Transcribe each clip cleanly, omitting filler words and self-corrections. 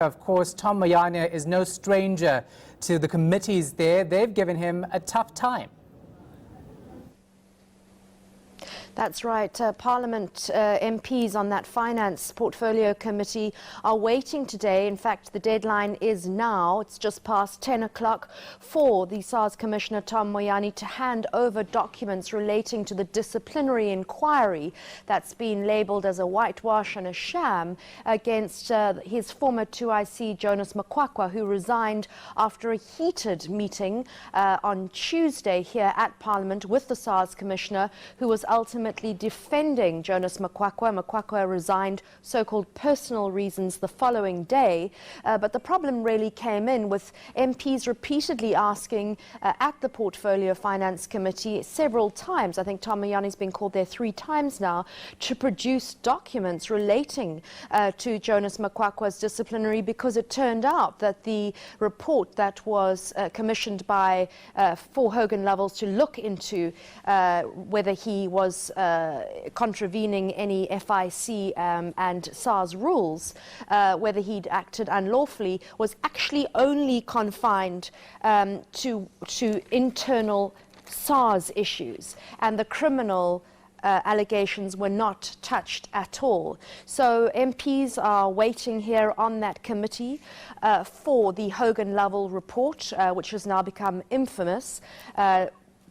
Of course, Tom Moyane is no stranger to the committees there. They've given him a tough time. That's right. Parliament MPs on that Finance Portfolio Committee are waiting today. In fact, the deadline is now. It's just past 10 o'clock for the SARS Commissioner Tom Moyane to hand over documents relating to the disciplinary inquiry that's been labelled as a whitewash and a sham against his former 2IC Jonas Makwakwa, who resigned after a heated meeting on Tuesday here at Parliament with the SARS Commissioner, who was ultimately defending Jonas Makwakwa. Makwakwa resigned so-called personal reasons the following day, but the problem really came in with MPs repeatedly asking at the Portfolio Finance Committee several times, I think Tom Moyane's been called there 3 times now, to produce documents relating to Jonas Makwakwa's disciplinary, because it turned out that the report that was commissioned by 4 Hogan Lovells to look into whether he was contravening any FIC and SARS rules, whether he'd acted unlawfully, was actually only confined to internal SARS issues, and the criminal allegations were not touched at all. So MPs are waiting here on that committee for the Hogan Lovell report, which has now become infamous,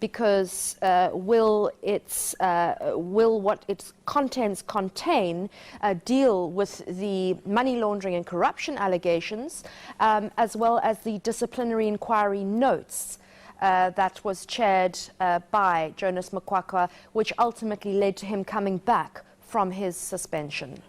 because will what its contents contain deal with the money laundering and corruption allegations, as well as the disciplinary inquiry notes that was chaired by Jonas Makwakwa, which ultimately led to him coming back from his suspension.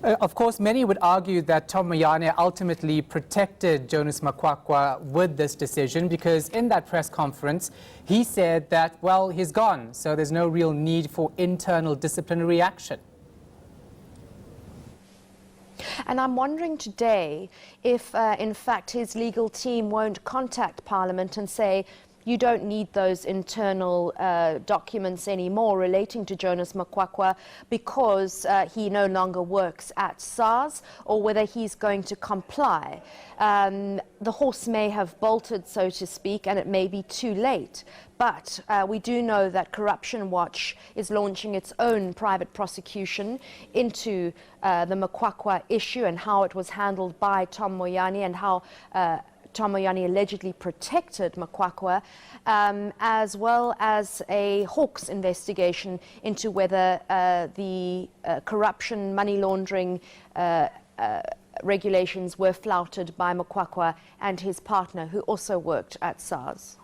Of course, many would argue that Tom Moyane ultimately protected Jonas Makwakwa with this decision, because in that press conference, he said that, well, he's gone, so there's no real need for internal disciplinary action. And I'm wondering today if, in fact, his legal team won't contact Parliament and say, you don't need those internal documents anymore relating to Jonas Makwakwa because he no longer works at SARS, or whether he's going to comply. The horse may have bolted, so to speak, and it may be too late. But we do know that Corruption Watch is launching its own private prosecution into the Makwakwa issue and how it was handled by Tom Moyane, and how Tom Moyane allegedly protected Makwakwa, as well as a Hawks investigation into whether the corruption, money laundering regulations were flouted by Makwakwa and his partner, who also worked at SARS.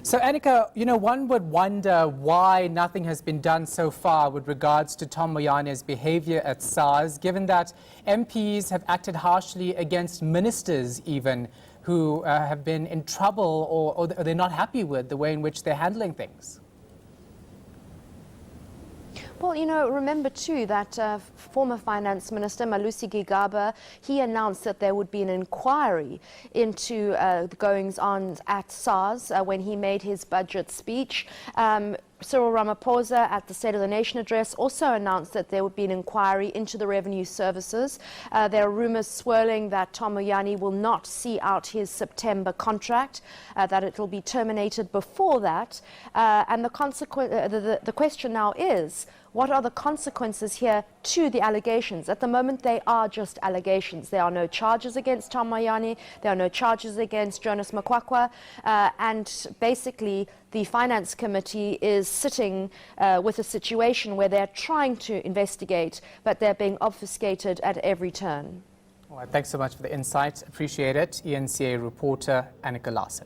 So, Annika, you know, one would wonder why nothing has been done so far with regards to Tom Moyane's behavior at SARS, given that MPs have acted harshly against ministers even, who have been in trouble, or they're not happy with the way in which they're handling things. Well, you know, remember too that former Finance Minister Malusi Gigaba, he announced that there would be an inquiry into the goings-on at SARS when he made his budget speech. Cyril Ramaphosa at the State of the Nation address also announced that there would be an inquiry into the revenue services. There are rumours swirling that Tom Moyane will not see out his September contract, that it will be terminated before that. And the question now is, what are the consequences here to the allegations? At the moment, they are just allegations. There are no charges against Tom Moyane. There are no charges against Jonas Makwakwa. And basically, the Finance Committee is sitting with a situation where they're trying to investigate, but they're being obfuscated at every turn. All right, thanks so much for the insight. Appreciate it. eNCA reporter Annika Larsen.